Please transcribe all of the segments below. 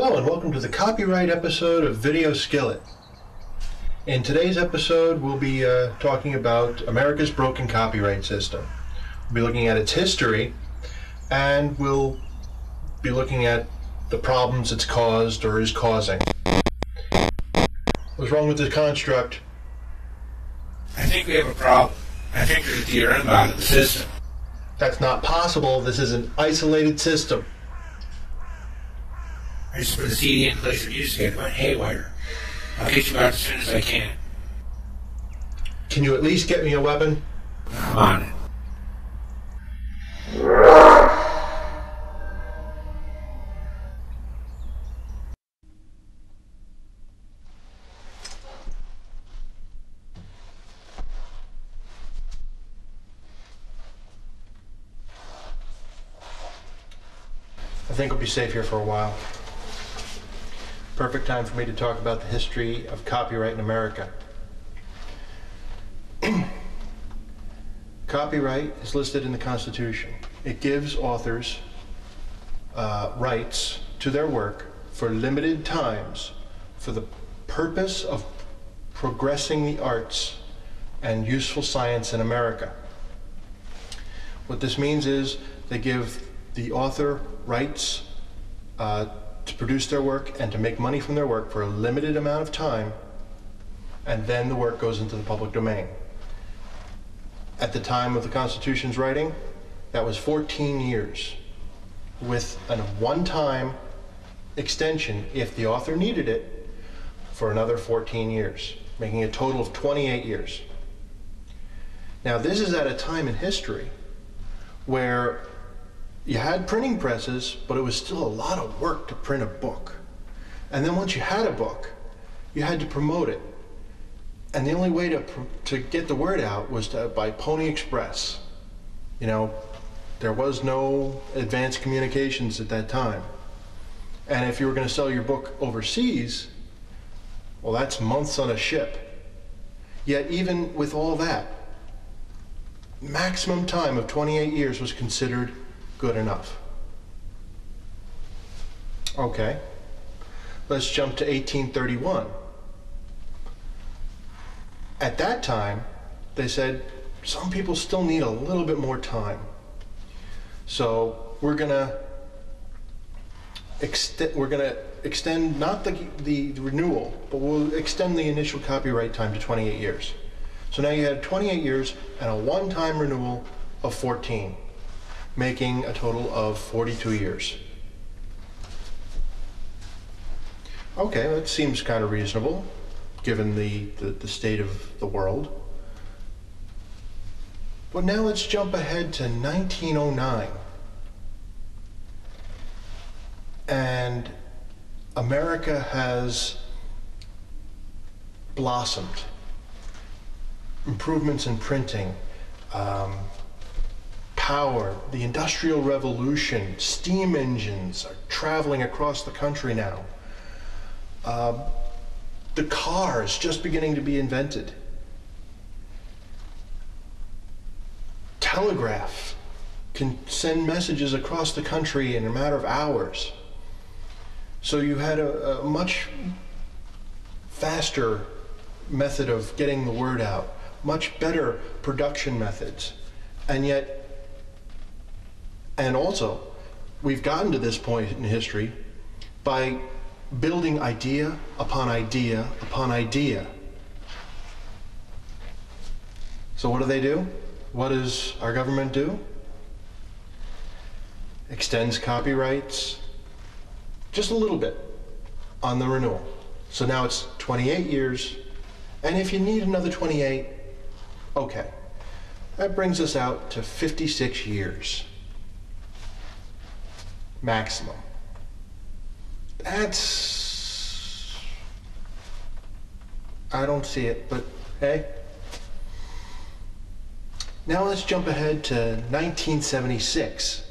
Hello and welcome to the copyright episode of Video Skillet. In today's episode, we'll be talking about America's broken copyright system. We'll be looking at its history, and we'll be looking at the problems it's caused or is causing. What's wrong with this construct? I think we have a problem. I think there's a theorem in the system. That's not possible. This is an isolated system. I just put the CD in place of music and it went haywire. I'll get you out as soon as I can. Can you at least get me a weapon? I'm on it. I think we'll be safe here for a while. Perfect time for me to talk about the history of copyright in America. Copyright is listed in the Constitution. It gives authors rights to their work for limited times for the purpose of progressing the arts and useful science in America. What this means is they give the author rights to produce their work and to make money from their work for a limited amount of time, and then the work goes into the public domain. At the time of the Constitution's writing, that was 14 years, with a one-time extension, if the author needed it, for another 14 years, making a total of 28 years. Now, this is at a time in history where you had printing presses, but it was still a lot of work to print a book. And then once you had a book, you had to promote it. And the only way to get the word out was by Pony Express. You know, there was no advanced communications at that time. And if you were going to sell your book overseas, well, that's months on a ship. Yet even with all that, maximum time of 28 years was considered good enough. Okay, let's jump to 1831. At that time, they said some people still need a little bit more time. So we're gonna extend not the renewal, but we'll extend the initial copyright time to 28 years. So now you had 28 years and a one-time renewal of 14. Making a total of 42 years. Okay, that seems kind of reasonable, given the state of the world. But now let's jump ahead to 1909. And America has blossomed. Improvements in printing, power, the Industrial Revolution, steam engines are traveling across the country now. The car is just beginning to be invented. Telegraph can send messages across the country in a matter of hours. So you had a much faster method of getting the word out, much better production methods, and also, we've gotten to this point in history by building idea upon idea upon idea. So what do? What does our government do? Extends copyrights just a little bit on the renewal. So now it's 28 years, and if you need another 28, okay. That brings us out to 56 years. Maximum. That's... I don't see it, but hey. Now let's jump ahead to 1976.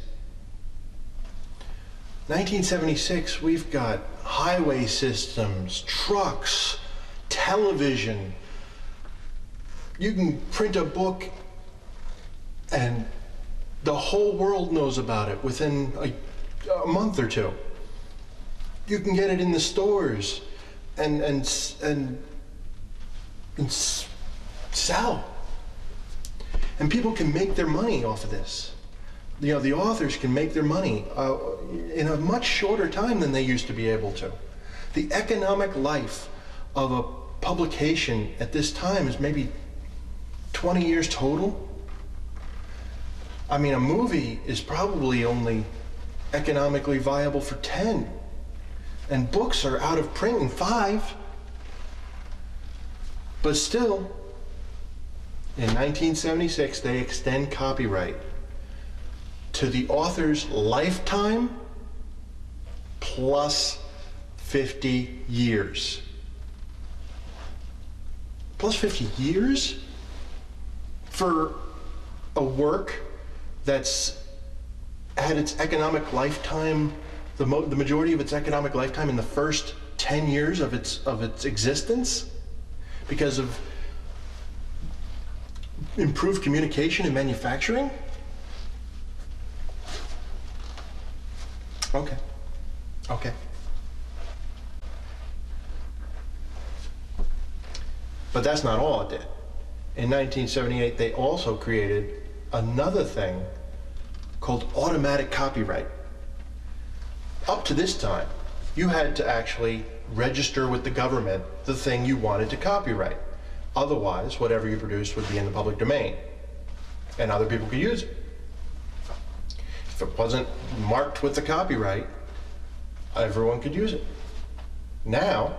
1976, we've got highway systems, trucks, television. You can print a book and the whole world knows about it within a month or two. You can get it in the stores and sell. And people can make their money off of this. You know, the authors can make their money in a much shorter time than they used to be able to. The economic life of a publication at this time is maybe 20 years total. I mean, a movie is probably only economically viable for 10. And books are out of print in 5. But still, in 1976, they extend copyright to the author's lifetime plus 50 years. Plus 50 years for a work that's had its economic lifetime, the majority of its economic lifetime in the first 10 years of its existence because of improved communication and manufacturing? Okay. Okay. But that's not all it did. In 1978, they also created another thing called automatic copyright. Up to this time, you had to actually register with the government the thing you wanted to copyright. Otherwise, whatever you produced would be in the public domain, and other people could use it. If it wasn't marked with the copyright, everyone could use it. Now,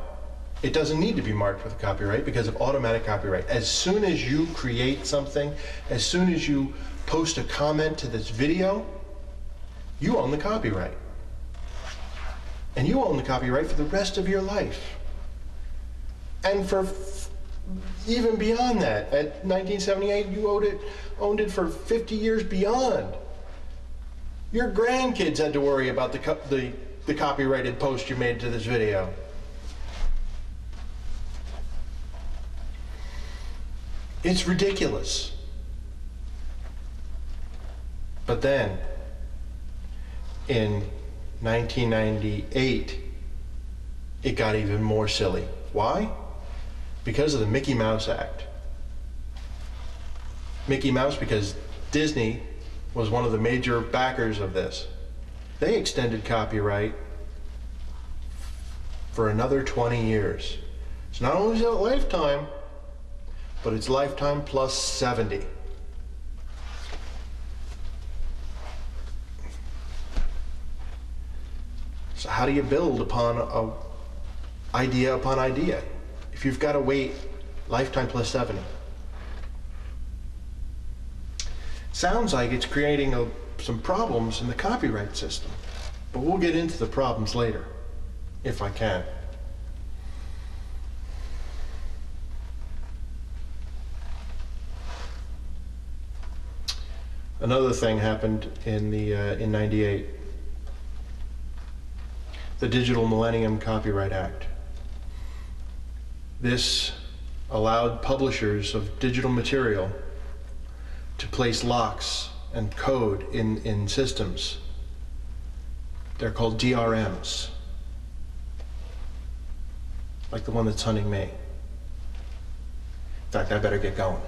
it doesn't need to be marked with a copyright because of automatic copyright. As soon as you create something, as soon as you post a comment to this video, you own the copyright. And you own the copyright for the rest of your life. And for even beyond that, at 1978, you owned it for 50 years beyond. Your grandkids had to worry about the copyrighted post you made to this video. It's ridiculous. But then, in 1998, it got even more silly. Why? Because of the Mickey Mouse Act. Mickey Mouse, because Disney was one of the major backers of this. They extended copyright for another 20 years. So not only is it a lifetime, but it's lifetime plus 70. So how do you build upon idea upon idea if you've got to wait lifetime plus 70? Sounds like it's creating some problems in the copyright system, but we'll get into the problems later, if I can. Another thing happened in '98. The Digital Millennium Copyright Act. This allowed publishers of digital material to place locks and code in systems. They're called DRMs, like the one that's hunting me. In fact, I better get going.